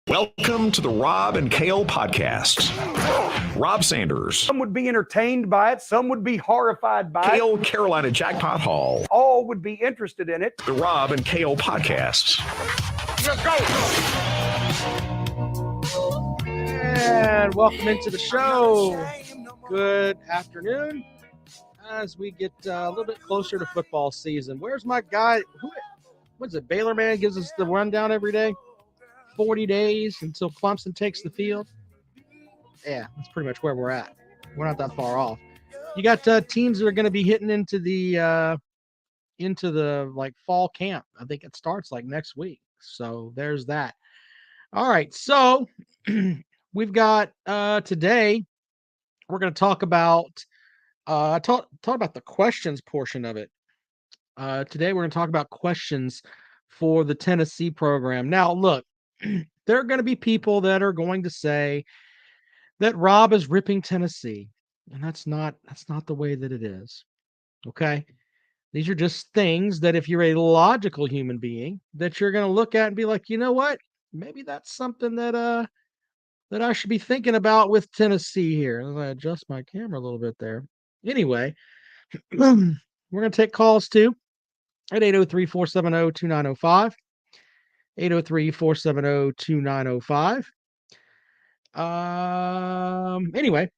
Welcome to the Rob and Kale podcast. Rob Sanders. Some would be entertained by it. Some would be horrified by Kale it. Carolina Jackpot Hall. All would be interested in it. The Rob and Kale podcast. Let's go. And welcome into the show. Good afternoon. As we get a little bit closer to football season. Where's my guy? What's it? Baylor man gives us the rundown every day. 40 days until Clemson takes the field. Yeah, that's pretty much where we're at. We're not that far off. You got teams that are going to be hitting into the like fall camp. I think it starts like next week. So there's that. All right. So we've got today we're going to talk about talk about the questions portion of it. Today we're going to talk about questions for the Tennessee program. Now, look, there are going to be people that are going to say that Rob is ripping Tennessee, and that's not the way that it is. Okay? These are just things that if you're a logical human being, that you're going to look at and be like, you know what? Maybe that's something that I should be thinking about with Tennessee here. As I adjust my camera a little bit there. Anyway, we're going to take calls too at 803-470-2905. 803-470-2905. Anyway,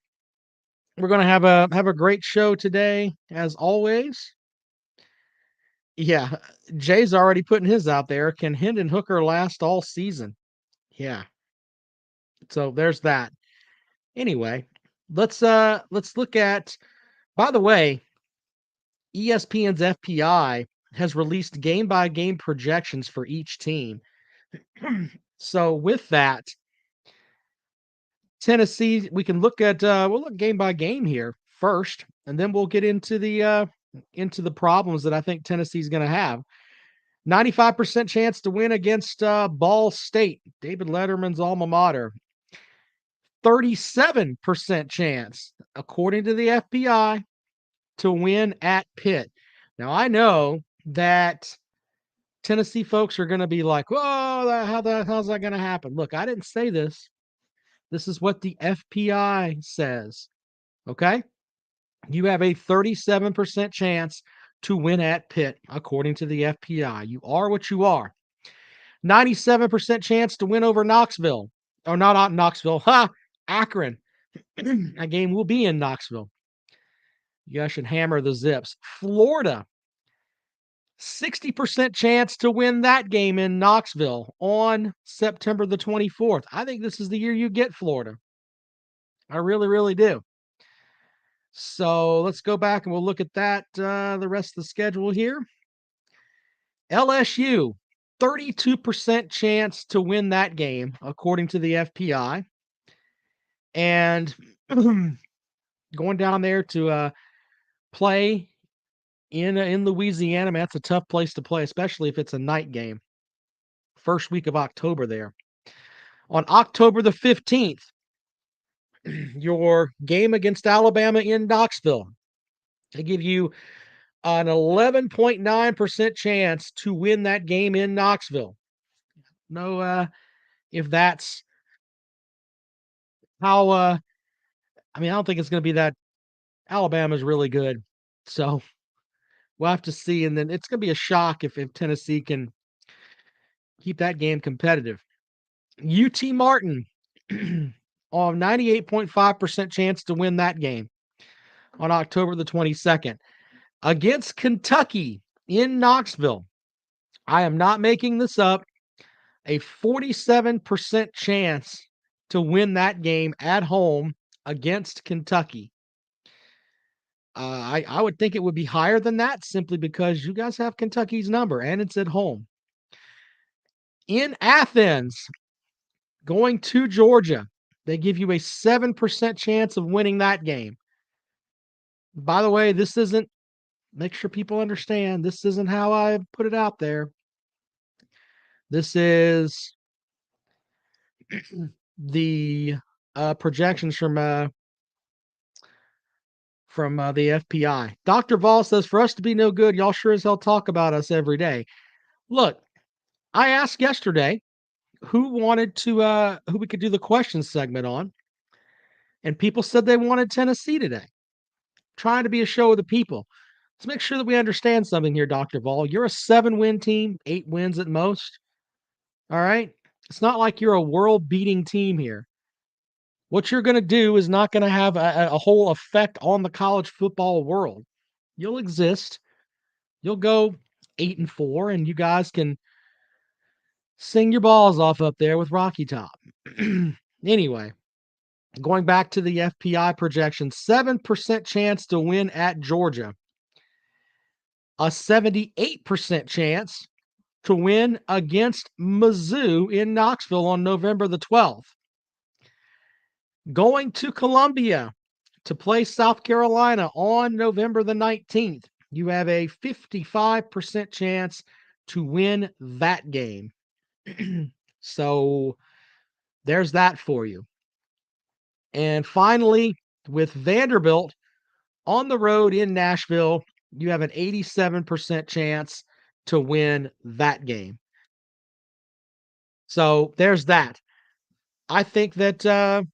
we're going to have a great show today, as always. Yeah, Jay's already putting his out there. Can Hendon Hooker last all season? Yeah. So there's that. Anyway, let's look at, by the way, ESPN's FPI has released game-by-game projections for each team. So with that, Tennessee, we can look at we'll look game by game here first, and then we'll get into the problems that I think Tennessee's going to have. 95% chance to win against Ball State, David Letterman's alma mater. 37% chance, according to the FPI, to win at Pitt. Now I know that Tennessee folks are going to be like, "Whoa, how's that going to happen?" Look, I didn't say this. This is what the FPI says. Okay? You have a 37% chance to win at Pitt, according to the FPI. You are what you are. 97% chance to win over Knoxville. Or not Knoxville. Akron. A game will be in Knoxville. You guys should hammer the Zips. Florida. 60% chance to win that game in Knoxville on September the 24th. I think this is the year you get Florida. I really, really do. So let's go back and we'll look at that, the rest of the schedule here. LSU, 32% chance to win that game, according to the FPI. And going down there to play in Louisiana, man, that's a tough place to play, especially if it's a night game. First week of October there. On October the 15th, your game against Alabama in Knoxville. They give you an 11.9% chance to win that game in Knoxville. No, if that's how, I don't think it's going to be that. Alabama's really good. So we'll have to see. And then it's going to be a shock if Tennessee can keep that game competitive. UT Martin on 98.5% chance to win that game on October the 22nd. Against Kentucky in Knoxville. I am not making this up. A 47% chance to win that game at home against Kentucky. I would think it would be higher than that simply because you guys have Kentucky's number and it's at home. In Athens, going to Georgia, they give you a 7% chance of winning that game. By the way, this isn't, make sure people understand, this isn't how I put it out there. This is the projections from the FPI. Dr. Vol says, for us to be no good, y'all sure as hell talk about us every day. Look, I asked yesterday, who wanted to who we could do the question segment on, and people said they wanted Tennessee today. Trying to be a show of the people. Let's make sure that we understand something here, Dr. Ball. You're a 7-win team, 8 wins at most. All right? It's not like you're a world-beating team here. What you're going to do is not going to have a whole effect on the college football world. You'll exist. You'll go 8-4, and you guys can sing your balls off up there with Rocky Top. Anyway, going back to the FPI projection, 7% chance to win at Georgia, a 78% chance to win against Mizzou in Knoxville on November the 12th. Going to Columbia to play South Carolina on November the 19th, you have a 55% chance to win that game. So there's that for you. And finally, with Vanderbilt on the road in Nashville, you have an 87% chance to win that game. So there's that. I think that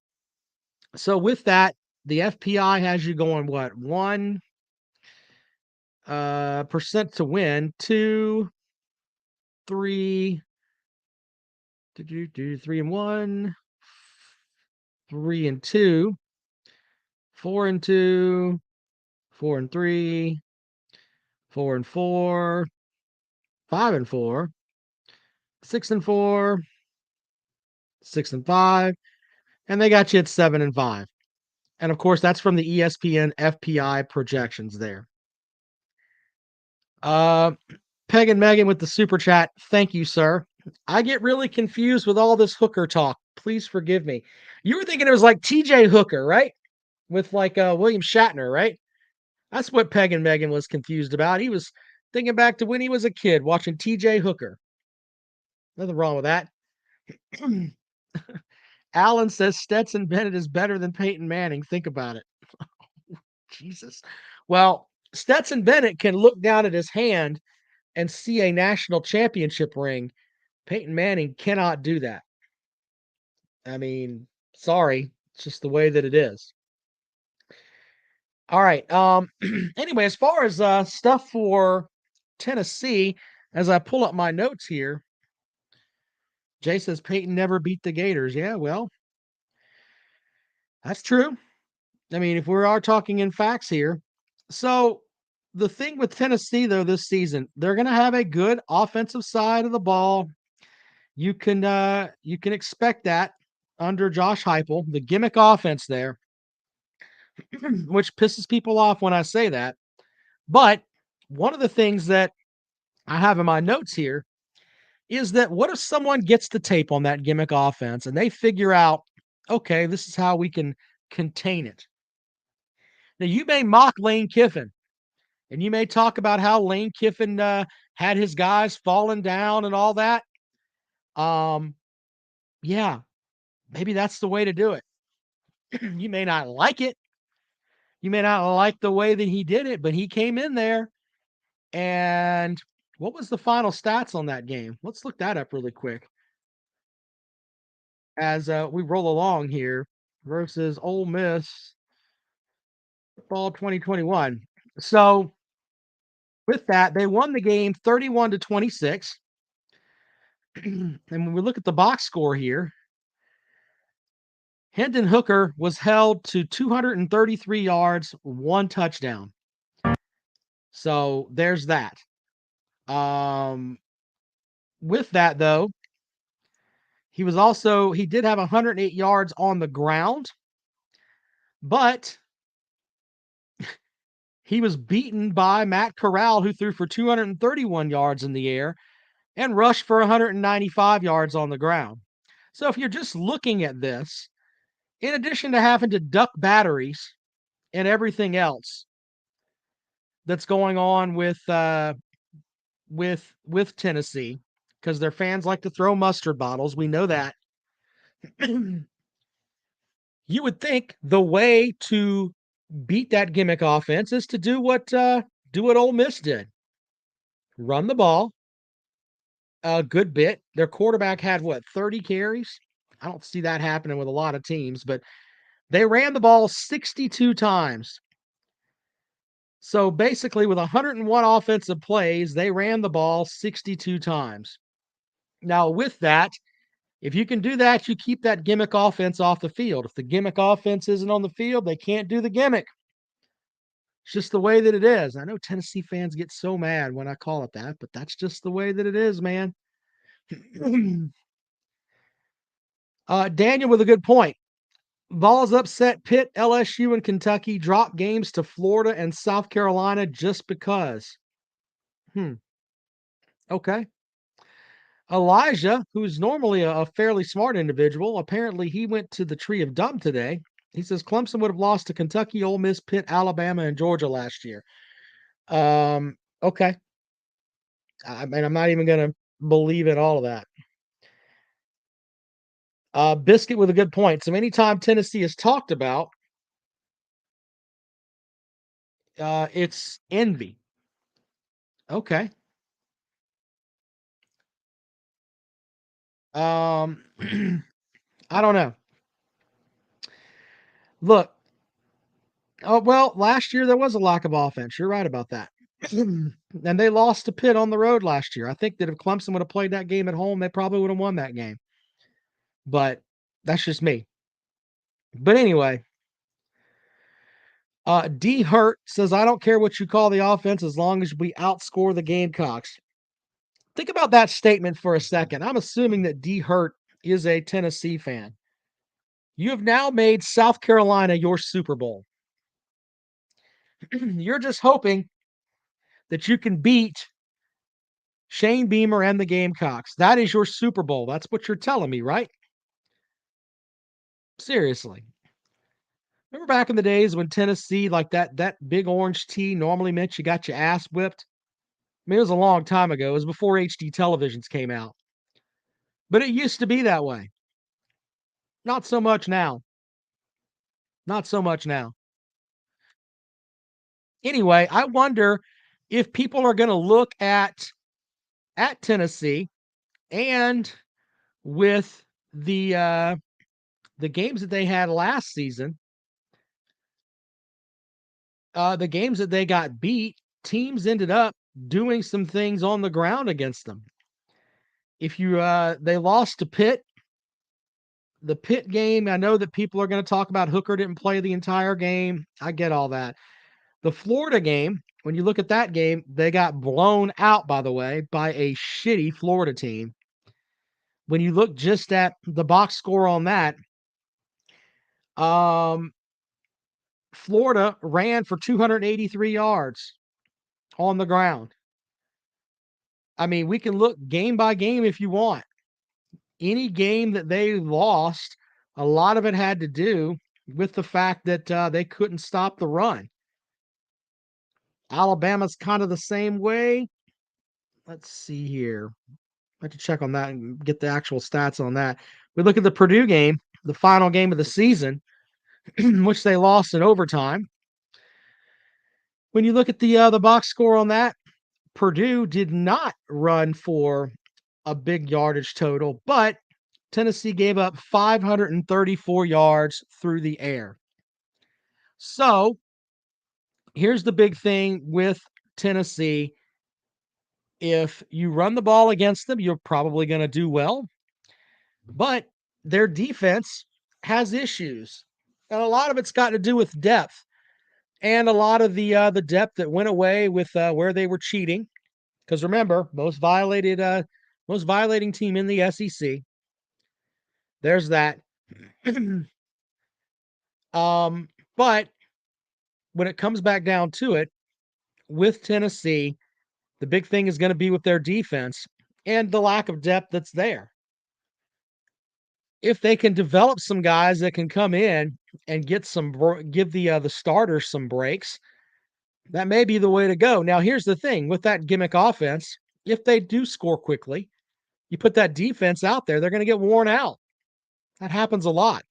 so with that, the FPI has you going what? 1% to win, 2, 3, 3 and 1, 3 and 2, 4 and 2, 4 and 3, 4 and 4, 5 and 4, 6 and 4, 6 and 5, and they got you at 7 and 5. And of course, that's from the ESPN FPI projections there. Peg and Megan with the super chat. Thank you, sir. I get really confused with all this Hooker talk. Please forgive me. You were thinking it was like TJ Hooker, right? With like William Shatner, right? That's what Peg and Megan was confused about. He was thinking back to when he was a kid watching TJ Hooker. Nothing wrong with that. Alan says Stetson Bennett is better than Peyton Manning. Think about it. Jesus. Well, Stetson Bennett can look down at his hand and see a national championship ring. Peyton Manning cannot do that. I mean, sorry. It's just the way that it is. All right. Anyway, as far as stuff for Tennessee, as I pull up my notes here, Jay says Peyton never beat the Gators. Yeah, well, that's true. I mean, if we are talking in facts here. So the thing with Tennessee, though, this season, they're going to have a good offensive side of the ball. You can expect that under Josh Heupel, the gimmick offense there, which pisses people off when I say that. But one of the things that I have in my notes here is that what if someone gets the tape on that gimmick offense and they figure out, okay, this is how we can contain it. Now, you may mock Lane Kiffin, and you may talk about how Lane Kiffin had his guys falling down and all that. Yeah, maybe that's the way to do it. You may not like it. You may not like the way that he did it, but he came in there. And what was the final stats on that game? Let's look that up really quick as we roll along here versus Ole Miss football 2021. So with that, they won the game 31-26. And when we look at the box score here, Hendon Hooker was held to 233 yards, 1 touchdown. So there's that. With that, though, he did have 108 yards on the ground, but he was beaten by Matt Corral, who threw for 231 yards in the air and rushed for 195 yards on the ground. So if you're just looking at this, in addition to having to duck batteries and everything else that's going on with Tennessee, because their fans like to throw mustard bottles, we know that. You would think the way to beat that gimmick offense is to do what Ole Miss did. Run the ball, a good bit. Their quarterback had, 30 carries? I don't see that happening with a lot of teams, but they ran the ball 62 times. So basically, with 101 offensive plays, they ran the ball 62 times. Now, with that, if you can do that, you keep that gimmick offense off the field. If the gimmick offense isn't on the field, they can't do the gimmick. It's just the way that it is. I know Tennessee fans get so mad when I call it that, but that's just the way that it is, man. Daniel with a good point. Vols upset Pitt, LSU, and Kentucky, drop games to Florida and South Carolina just because. Okay. Elijah, who's normally a fairly smart individual, apparently he went to the tree of dumb today. He says Clemson would have lost to Kentucky, Ole Miss, Pitt, Alabama, and Georgia last year. Okay. I mean, I'm not even going to believe in all of that. Biscuit with a good point. So anytime Tennessee is talked about, it's envy. Okay. I don't know. Look, oh well, last year there was a lack of offense. You're right about that. And they lost to Pitt on the road last year. I think that if Clemson would have played that game at home, they probably would have won that game. But that's just me. But anyway, D Hurt says, I don't care what you call the offense as long as we outscore the Gamecocks. Think about that statement for a second. I'm assuming that D Hurt is a Tennessee fan. You have now made South Carolina your Super Bowl. You're just hoping that you can beat Shane Beamer and the Gamecocks. That is your Super Bowl. That's what you're telling me, right? Seriously. Remember back in the days when Tennessee, like that big orange tee normally meant you got your ass whipped? I mean, it was a long time ago. It was before HD televisions came out. But it used to be that way. Not so much now. Not so much now. Anyway, I wonder if people are going to look at Tennessee and with the games that they had last season, the games that they got beat, teams ended up doing some things on the ground against them. If you they lost to Pitt, the Pitt game, I know that people are going to talk about Hooker didn't play the entire game. I get all that. The Florida game, when you look at that game, they got blown out, by the way, by a shitty Florida team. When you look just at the box score on that, Florida ran for 283 yards on the ground. I mean, we can look game by game if you want. Any game that they lost, a lot of it had to do with the fact that they couldn't stop the run. Alabama's kind of the same way. Let's see here. I have to check on that and get the actual stats on that. We look at the Purdue game, the final game of the season, which they lost in overtime. When you look at the box score on that, Purdue did not run for a big yardage total, but Tennessee gave up 534 yards through the air. So here's the big thing with Tennessee. If you run the ball against them, you're probably going to do well. But their defense has issues. And a lot of it's got to do with depth. And a lot of the depth that went away with where they were cheating. Because remember, most violating team in the SEC. There's that. But when it comes back down to it, with Tennessee, the big thing is going to be with their defense and the lack of depth that's there. If they can develop some guys that can come in and give the starters some breaks, that may be the way to go. Now, here's the thing with that gimmick offense: if they do score quickly, you put that defense out there, they're going to get worn out. That happens a lot.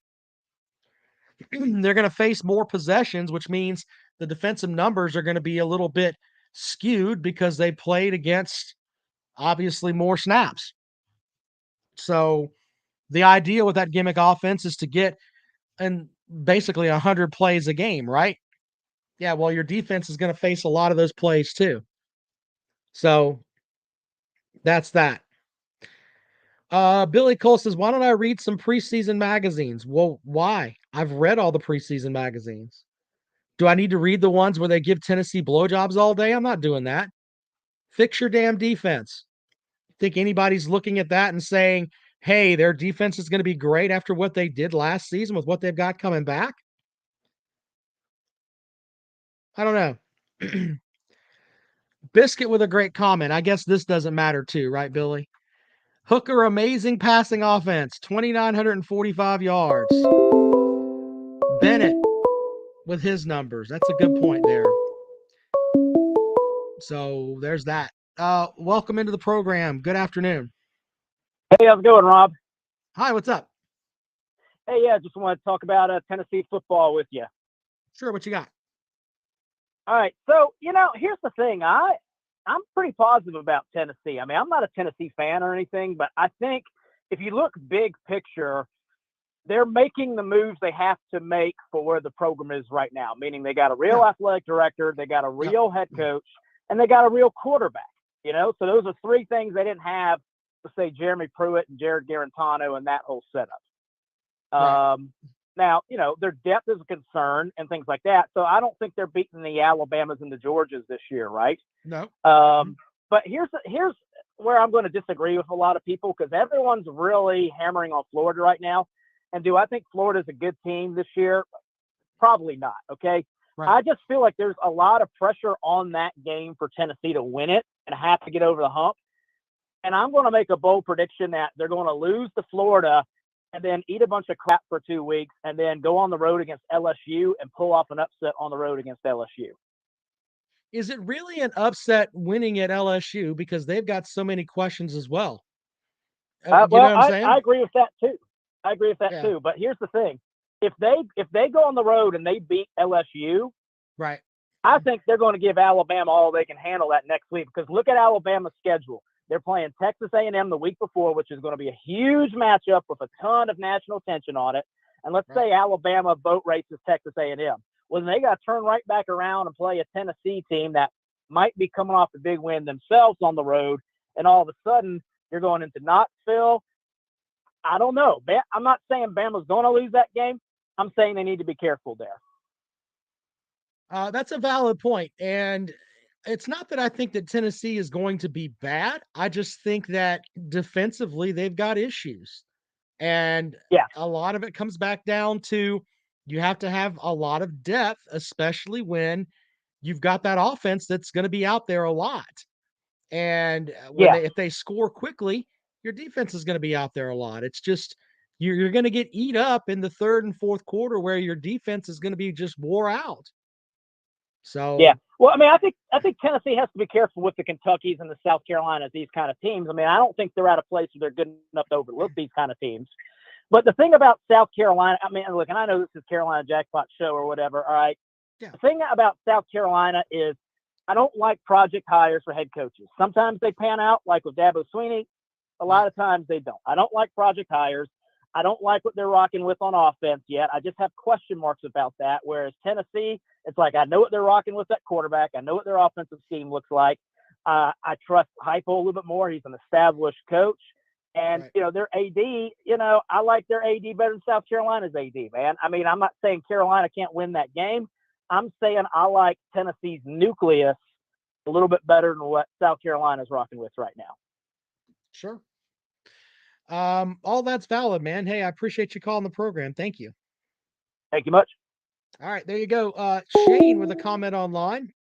They're going to face more possessions, which means the defensive numbers are going to be a little bit skewed because they played against obviously more snaps. So the idea with that gimmick offense is to get and basically 100 plays a game, right? Yeah, well, your defense is going to face a lot of those plays too. So that's that. Billy Cole says, why don't I read some preseason magazines? Well, why? I've read all the preseason magazines. Do I need to read the ones where they give Tennessee blowjobs all day? I'm not doing that. Fix your damn defense. Think anybody's looking at that and saying, hey, their defense is going to be great after what they did last season with what they've got coming back? I don't know. Biscuit with a great comment. I guess this doesn't matter too, right, Billy? Hooker, amazing passing offense, 2,945 yards. Bennett with his numbers. That's a good point there. So there's that. Welcome into the program. Good afternoon. Hey, how's it going, Rob? Hi, what's up? Hey, yeah, just want to talk about Tennessee football with you. Sure, what you got? All right, so here's the thing. I'm pretty positive about Tennessee. I mean, I'm not a Tennessee fan or anything, but I think if you look big picture, they're making the moves they have to make for where the program is right now. Meaning they got a real athletic director, they got a real head coach, and they got a real quarterback. So those are three things they didn't have. Let's say Jeremy Pruitt and Jared Garantano and that whole setup. Right. Now, their depth is a concern and things like that. So I don't think they're beating the Alabamas and the Georgias this year, right? No. But here's where I'm going to disagree with a lot of people because everyone's really hammering on Florida right now. And do I think Florida's a good team this year? Probably not, okay? Right. I just feel like there's a lot of pressure on that game for Tennessee to win it and have to get over the hump. And I'm going to make a bold prediction that they're going to lose to Florida and then eat a bunch of crap for 2 weeks and then go on the road against LSU and pull off an upset on the road against LSU. Is it really an upset winning at LSU because they've got so many questions as well? I agree with that too. Too. But here's the thing: if they go on the road and they beat LSU, right, I think they're going to give Alabama all they can handle that next week. Because look at Alabama's schedule. They're playing Texas A&M the week before, which is going to be a huge matchup with a ton of national attention on it. And let's say Alabama boat races Texas A&M. Well, then they got to turn right back around and play a Tennessee team that might be coming off a big win themselves on the road. And all of a sudden, you're going into Knoxville. I don't know. I'm not saying Bama's going to lose that game. I'm saying they need to be careful there. That's a valid point. And it's not that I think that Tennessee is going to be bad. I just think that defensively they've got issues. And a lot of it comes back down to you have to have a lot of depth, especially when you've got that offense that's going to be out there a lot. And if they score quickly, your defense is going to be out there a lot. It's just you're going to get eat up in the third and fourth quarter where your defense is going to be just wore out. So well, I mean, I think Tennessee has to be careful with the Kentuckys and the South Carolinas, these kind of teams. I mean, I don't think they're at a place where they're good enough to overlook these kind of teams. But the thing about South Carolina, I mean, look, and I know this is Carolina Jackpot Show or whatever. All right. Yeah. The thing about South Carolina is I don't like project hires for head coaches. Sometimes they pan out, like with Dabo Swinney. A lot of times they don't. I don't like project hires. I don't like what they're rocking with on offense yet. I just have question marks about that. Whereas Tennessee, it's like I know what they're rocking with that quarterback. I know what their offensive scheme looks like. I trust Heupel a little bit more. He's an established coach. And, their AD, I like their AD better than South Carolina's AD, man. I mean, I'm not saying Carolina can't win that game. I'm saying I like Tennessee's nucleus a little bit better than what South Carolina's rocking with right now. Sure. All that's valid, man. Hey, I appreciate you calling the program. Thank you. Thank you much. All right, there you go. Shane with a comment online.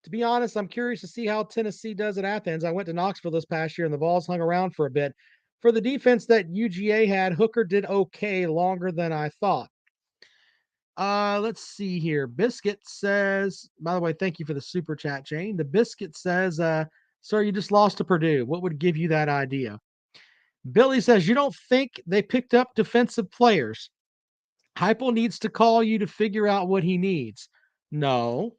To be honest, I'm curious to see how Tennessee does at Athens. I went to Knoxville this past year and the Vols hung around for a bit. For the defense that UGA had, Hooker did okay longer than I thought. Let's see here. Biscuit says, by the way, thank you for the super chat, Shane. The Biscuit says, sir, you just lost to Purdue. What would give you that idea? Billy says, you don't think they picked up defensive players. Heupel needs to call you to figure out what he needs. No,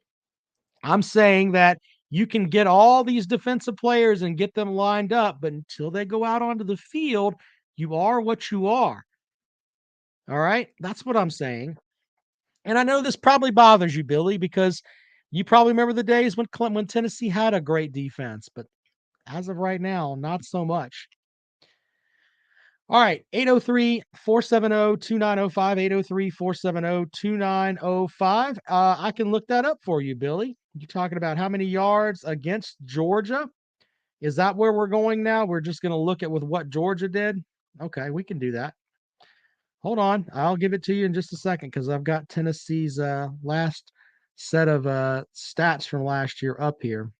I'm saying that You can get all these defensive players and get them lined up, but until they go out onto the field, you are what you are. All right? That's what I'm saying. And I know this probably bothers you, Billy, because you probably remember the days when Tennessee had a great defense, but as of right now, not so much. All right, 803-470-2905, 803-470-2905. I can look that up for you, Billy. You're talking about how many yards against Georgia? Is that where we're going now? We're just going to look at with what Georgia did? Okay, we can do that. Hold on. I'll give it to you in just a second because I've got Tennessee's last set of stats from last year up here.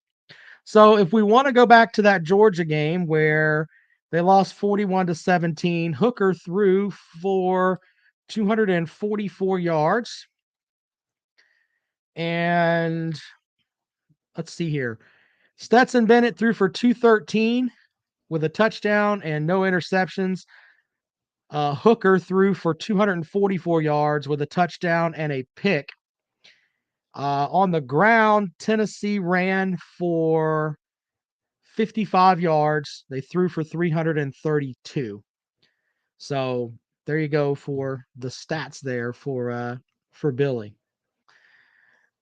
So if we want to go back to that Georgia game where they lost 41-17, Hooker threw for 244 yards. And let's see here. Stetson Bennett threw for 213 with a touchdown and no interceptions. Hooker threw for 244 yards with a touchdown and a pick. On the ground, Tennessee ran for 55 yards. They threw for 332. So there you go for the stats there for Billy.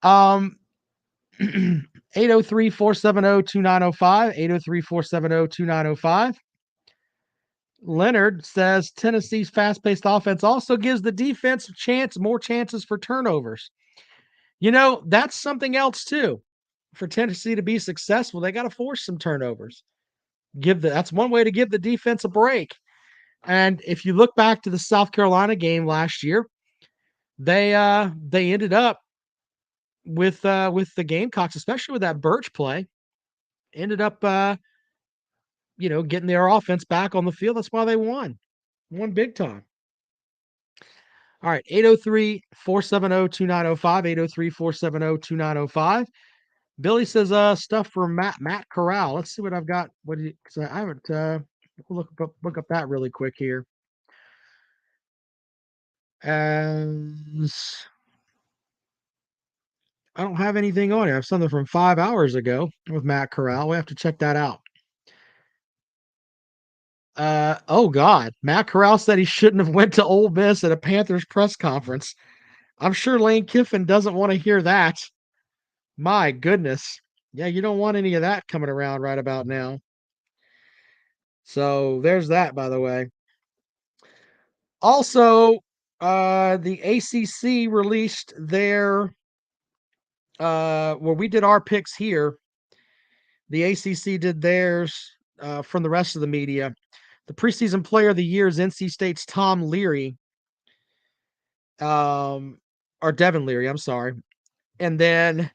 803-470-2905, 803-470-2905. Leonard says Tennessee's fast-paced offense also gives the defense more chances for turnovers. You know, that's something else too. For Tennessee to be successful, they got to force some turnovers. That's one way to give the defense a break. And if you look back to the South Carolina game last year, they ended up with the Gamecocks, especially with that Birch play, ended up getting their offense back on the field. That's why they won big time. All right, 803-470-2905, 803-470-2905. Billy says stuff for Matt Corral. Let's see what I've got. Because I haven't look up that really quick here. As I don't have anything on here. I have something from 5 hours ago with Matt Corral. We have to check that out. Oh God, Matt Corral said he shouldn't have went to Ole Miss at a Panthers press conference. I'm sure Lane Kiffin doesn't want to hear that. My goodness. Yeah, you don't want any of that coming around right about now. So there's that, by the way. Also, the ACC released their where we did our picks here. The ACC did theirs from the rest of the media. The preseason player of the year is NC State's Tom Leary. Or Devin Leary, I'm sorry. And then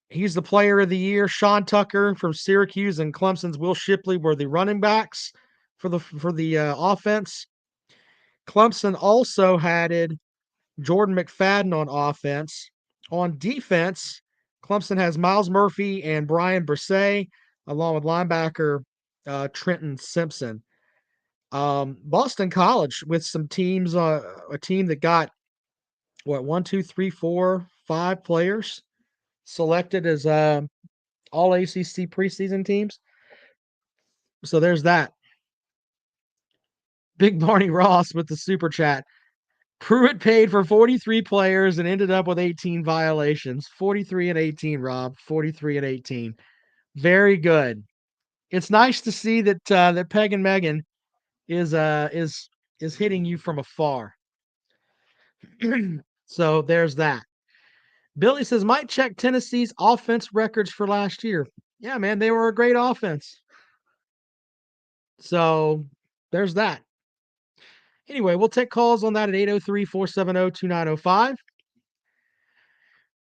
he's the player of the year. Sean Tucker from Syracuse and Clemson's Will Shipley were the running backs for the offense. Clemson also had Jordan McFadden on offense. On defense, Clemson has Miles Murphy and Brian Brisset, along with linebacker Trenton Simpson. Boston College with some teams, a team that got 1, 2, 3, 4, 5 players selected as all ACC preseason teams. So there's that. Big Barney Ross with the super chat. Pruitt paid for 43 players and ended up with 18 violations. 43 and 18, Rob. 43 and 18. Very good. It's nice to see that that Peg and Megan is hitting you from afar. So there's that. Billy says might check Tennessee's offense records for last year. Yeah, man, they were a great offense. So there's that. Anyway, we'll take calls on that at 803-470-2905.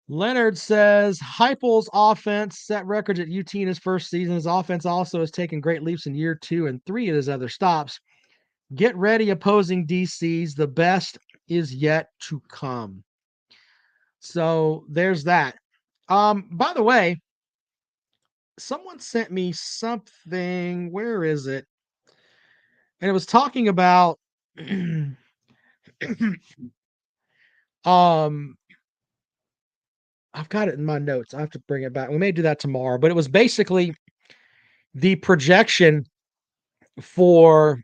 Leonard says Heupel's offense set records at UT in his first season. His offense also has taken great leaps in year 2 and 3 at his other stops. Get ready, opposing DCs. The best is yet to come. So there's that. By the way, someone sent me something. Where is it? And it was talking about I've got it in my notes. I have to bring it back. We may do that tomorrow, but it was basically the projection for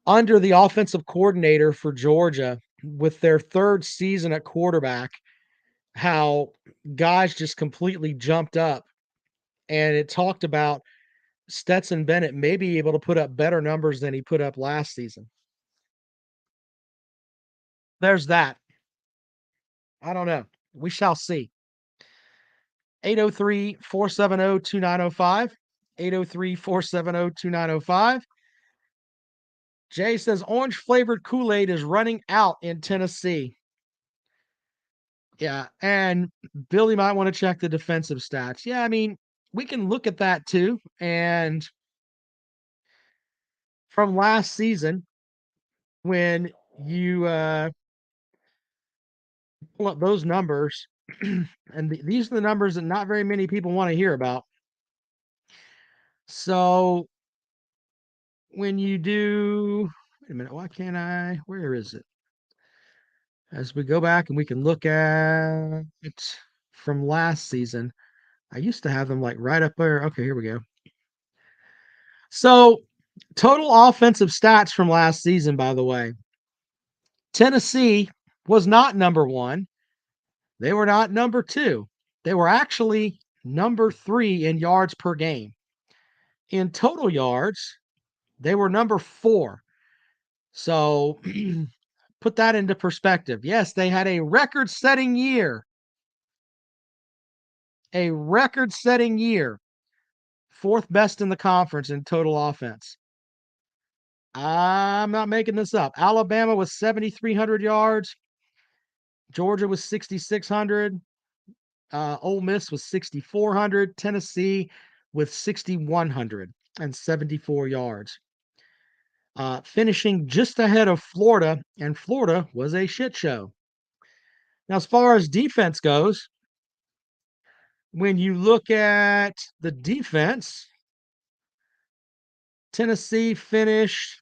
under the offensive coordinator for Georgia with their third season at quarterback, how guys just completely jumped up. And it talked about Stetson Bennett may be able to put up better numbers than he put up last season. There's that. I don't know. We shall see. 803-470-2905. 803-470-2905. Jay says orange flavored Kool-Aid is running out in Tennessee. Yeah, and Billy might want to check the defensive stats. Yeah, I mean, we can look at that too. And from last season, when you pull up those numbers, and these are the numbers that not very many people want to hear about. So when you do, wait a minute, why can't I? Where is it? As we go back and we can look at it from last season, I used to have them like right up there. Okay, here we go. So total offensive stats from last season, by the way, Tennessee was not number one. They were not number two. They were actually number three in yards per game. In total yards, they were number four. So put that into perspective. Yes, they had a record-setting year. A record-setting year. Fourth best in the conference in total offense. I'm not making this up. Alabama was 7,300 yards. Georgia was 6,600. Ole Miss was 6,400. Tennessee with 6,174 yards. Finishing just ahead of Florida, and Florida was a shit show. Now, as far as defense goes, when you look at the defense, Tennessee finished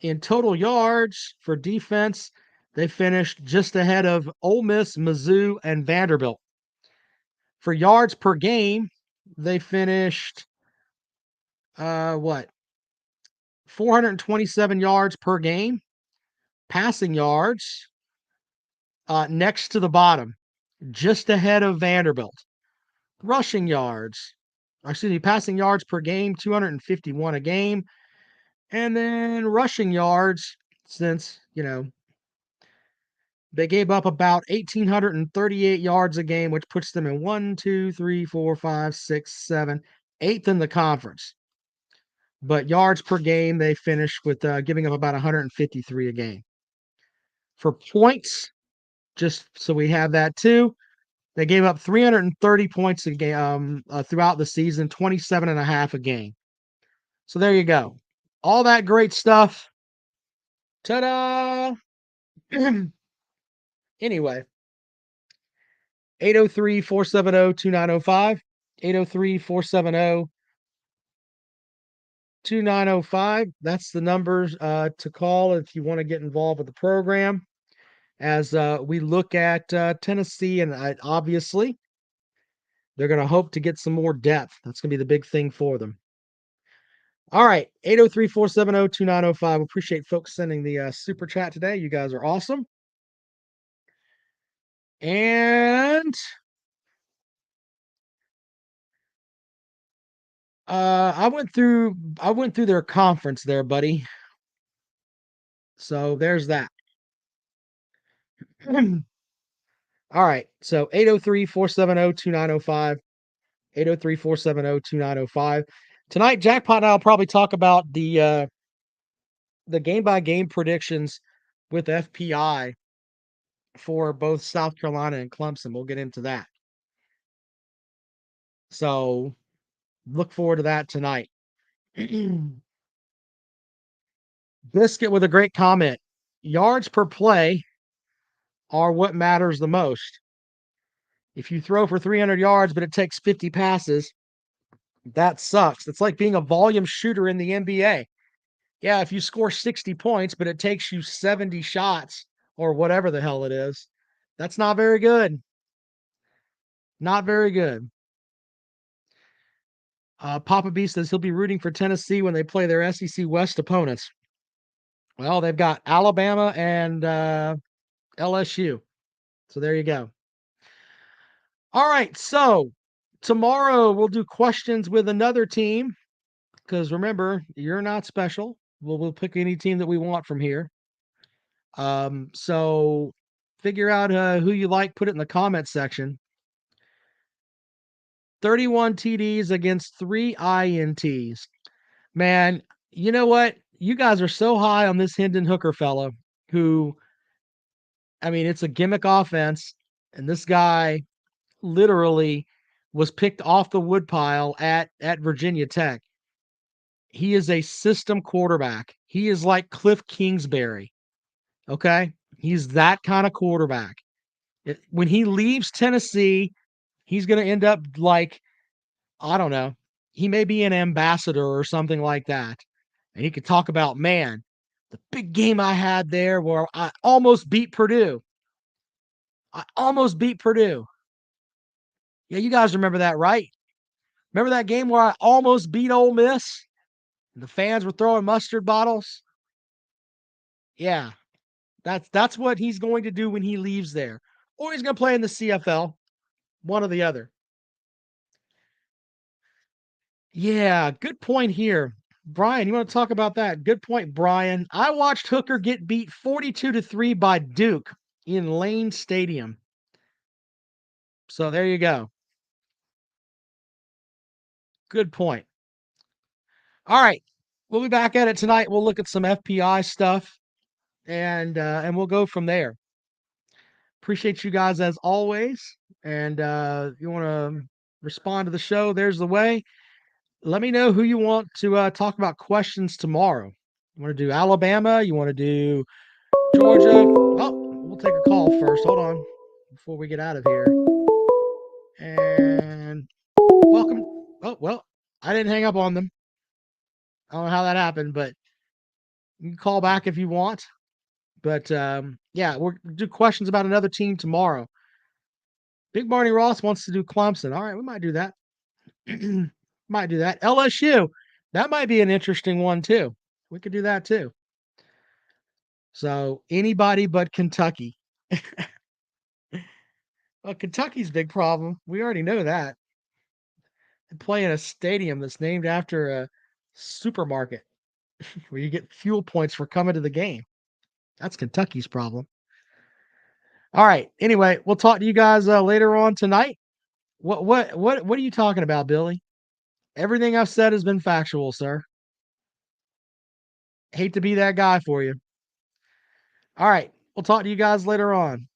in total yards for defense. They finished just ahead of Ole Miss, Mizzou, and Vanderbilt. For yards per game, they finished 427 yards per game. Passing yards, next to the bottom, just ahead of Vanderbilt. Rushing yards, passing yards per game, 251 a game. And then rushing yards, since, they gave up about 1,838 yards a game, which puts them in 1, 2, 3, 4, 5, 6, 7, eighth in the conference. But yards per game, they finished with giving up about 153 a game. For points, just so we have that too, they gave up 330 points a game throughout the season, 27 and a half a game. So there you go. All that great stuff. Ta-da! Anyway, 803-470-2905, 803-470-2905. That's the numbers to call if you want to get involved with the program. As we look at Tennessee, and obviously they're going to hope to get some more depth. That's going to be the big thing for them. All right, 803-470-2905. Appreciate folks sending the super chat today. You guys are awesome. And I went through their conference there, buddy. So there's that. All right. So 803-470-2905. 803-470-2905. Tonight, Jackpot and I'll probably talk about the game by game predictions with FPI for both South Carolina and Clemson. We'll get into that. So look forward to that tonight. Biscuit with a great comment. Yards per play are what matters the most. If you throw for 300 yards, but it takes 50 passes, that sucks. It's like being a volume shooter in the NBA. Yeah, if you score 60 points, but it takes you 70 shots or whatever the hell it is, that's not very good. Not very good. Papa B says he'll be rooting for Tennessee when they play their SEC West opponents. Well, they've got Alabama and LSU. So there you go. All right. So tomorrow we'll do questions with another team because remember, you're not special. We'll pick any team that we want from here. So figure out who you like, put it in the comment section. 31 TDs against 3 INTs. Man, you know what? You guys are so high on this Hendon Hooker fella who, I mean, it's a gimmick offense, and this guy literally was picked off the woodpile at Virginia Tech. He is a system quarterback. He is like Cliff Kingsbury. Okay? He's that kind of quarterback. When he leaves Tennessee, he's going to end up like, I don't know, he may be an ambassador or something like that. And he could talk about, man, the big game I had there where I almost beat Purdue. I almost beat Purdue. Yeah, you guys remember that, right? Remember that game where I almost beat Ole Miss? And the fans were throwing mustard bottles? Yeah, that's what he's going to do when he leaves there. Or he's going to play in the CFL, one or the other. Yeah, good point here. Brian, you want to talk about that? Good point, Brian. I watched Hooker get beat 42-3 by Duke in Lane Stadium. So there you go. Good point. All right. We'll be back at it tonight. We'll look at some FPI stuff and we'll go from there. Appreciate you guys as always. And if you want to respond to the show, there's the way. Let me know who you want to talk about questions tomorrow. You want to do Alabama? You want to do Georgia? Oh, we'll take a call first. Hold on before we get out of here. And welcome. Oh, well, I didn't hang up on them. I don't know how that happened, but you can call back if you want. But yeah, we'll do questions about another team tomorrow. Big Barney Ross wants to do Clemson. All right, we might do that. Might do that. LSU. That might be an interesting one too. We could do that too. So anybody but Kentucky. Well, Kentucky's big problem. We already know that. They play in a stadium that's named after a supermarket where you get fuel points for coming to the game. That's Kentucky's problem. All right. Anyway, we'll talk to you guys later on tonight. What are you talking about, Billy? Everything I've said has been factual, sir. Hate to be that guy for you. All right. We'll talk to you guys later on.